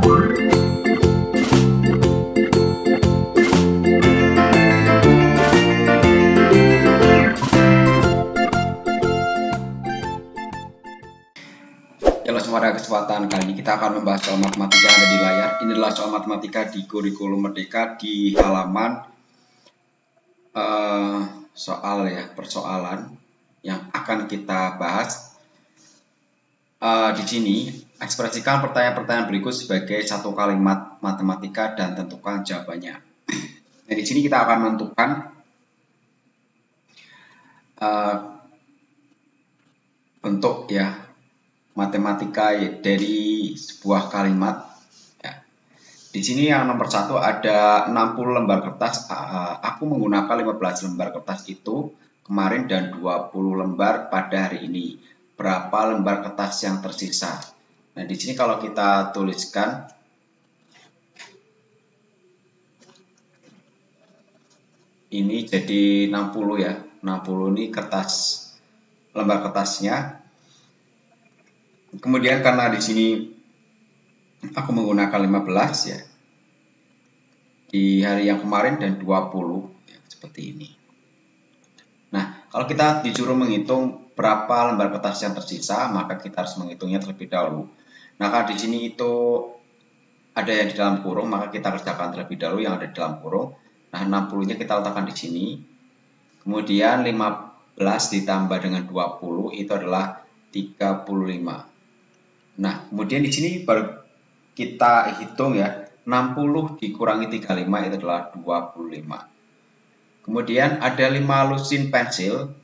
Pada kesempatan kali ini kita akan membahas soal matematika yang ada di layar. Ini adalah soal matematika di kurikulum Merdeka di halaman persoalan yang akan kita bahas. Di sini ekspresikan pertanyaan-pertanyaan berikut sebagai satu kalimat matematika dan tentukan jawabannya. Nah, di sini kita akan menentukan bentuk matematika dari sebuah kalimat. Di sini yang nomor 1 ada 60 lembar kertas. Aku menggunakan 15 lembar kertas itu kemarin dan 20 lembar pada hari ini. Berapa lembar kertas yang tersisa? Nah, di sini kalau kita tuliskan ini jadi 60 ya. 60 ini lembar kertasnya. Kemudian karena di sini aku menggunakan 15 ya di hari yang kemarin dan 20 ya, seperti ini. Nah, kalau kita disuruh menghitung berapa lembar kertas yang tersisa, maka kita harus menghitungnya terlebih dahulu. Nah, kalau di sini itu ada yang di dalam kurung, maka kita kerjakan terlebih dahulu yang ada di dalam kurung. Nah, 60-nya kita letakkan di sini. Kemudian 15 ditambah dengan 20 itu adalah 35. Nah, kemudian di sini baru kita hitung ya, 60 dikurangi 35 itu adalah 25. Kemudian ada 5 lusin pensil.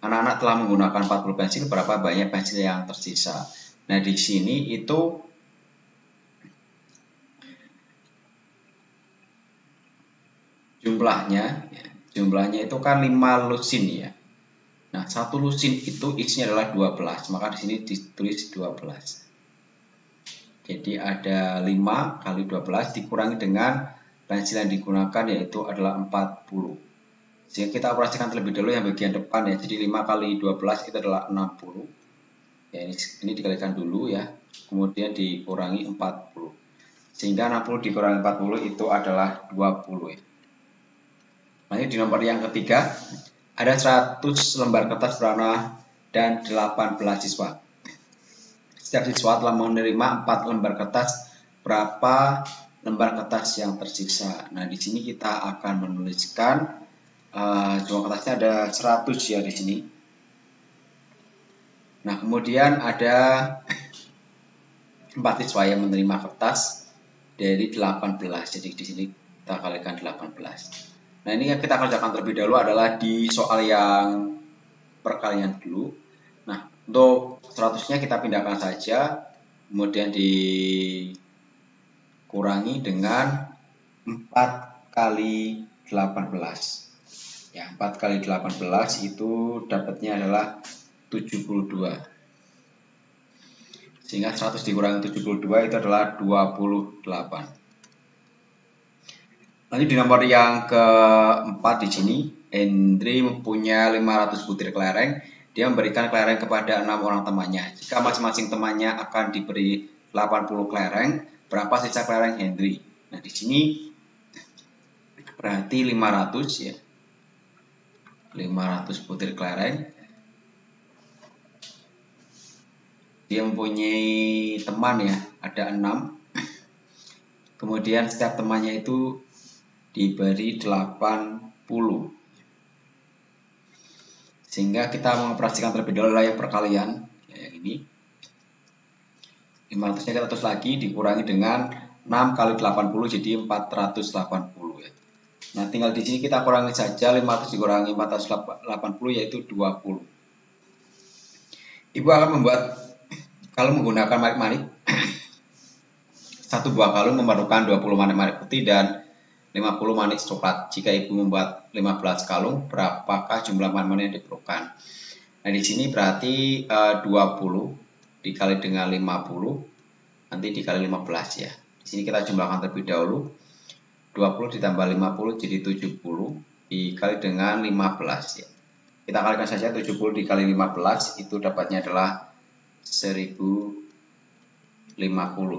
Anak-anak telah menggunakan 40 pensil, berapa banyak pensil yang tersisa? Nah, di sini itu jumlahnya itu kan 5 lusin ya. Nah, 1 lusin itu X-nya adalah 12, maka di sini ditulis 12. Jadi ada 5 kali 12 dikurangi dengan pensil yang digunakan yaitu adalah 40. Sehingga kita operasikan terlebih dahulu yang bagian depan ya. Jadi 5 kali 12 itu adalah 60. Ya, ini dikalikan dulu ya. Kemudian dikurangi 40. Sehingga 60 dikurangi 40 itu adalah 20 ya. Lanjut di nomor yang ketiga, ada 100 lembar kertas berwarna dan 18 siswa. Setiap siswa telah menerima 4 lembar kertas. Berapa lembar kertas yang tersisa? Nah, di sini kita akan menuliskan jumlah kertasnya ada 100 ya di sini. Nah, kemudian ada 4 siswa yang menerima kertas dari 18. Jadi di sini kita kalikan 18. Nah, ini yang kita kerjakan terlebih dahulu adalah di soal yang perkalian dulu. Nah, untuk 100-nya kita pindahkan saja, kemudian dikurangi dengan 4 kali 18. Ya, 4 kali 18 itu dapatnya adalah 72. Sehingga 100 dikurangi 72 itu adalah 28. Lanjut di nomor yang keempat di sini, Hendri mempunyai 500 butir kelereng. Dia memberikan kelereng kepada 6 orang temannya. Jika masing-masing temannya akan diberi 80 kelereng, berapa sisa kelereng Hendri? Nah, di sini berarti 500 ya. 500 butir kelereng. Dia mempunyai teman ya, ada 6. Kemudian setiap temannya itu diberi 80. Sehingga kita mengoperasikan terlebih dahulu yang perkalian ya, yang ini 500-nya kita terus lagi dikurangi dengan 6 kali 80 jadi 480 ya. Nah, tinggal di sini kita kurangi saja 500 dikurangi 480 yaitu 20. Ibu akan membuat kalung menggunakan manik-manik. Satu buah kalung memerlukan 20 manik-manik putih dan 50 manik coklat. Jika ibu membuat 15 kalung, berapakah jumlah manik-manik yang diperlukan? Nah, di sini berarti 20 dikali dengan 50, nanti dikali 15 ya. Di sini kita jumlahkan terlebih dahulu. 20 ditambah 50 jadi 70 dikali dengan 15 ya. Kita kalikan saja 70 dikali 15 itu dapatnya adalah 1050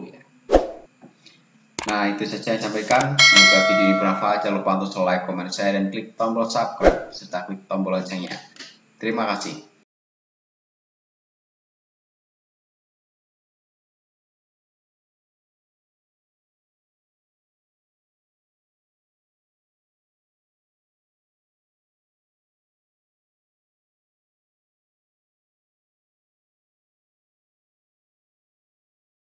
ya. Nah, itu saja yang saya sampaikan. Semoga video ini bermanfaat. Jangan lupa untuk like, komen, share, dan klik tombol subscribe serta klik tombol loncengnya. Terima kasih.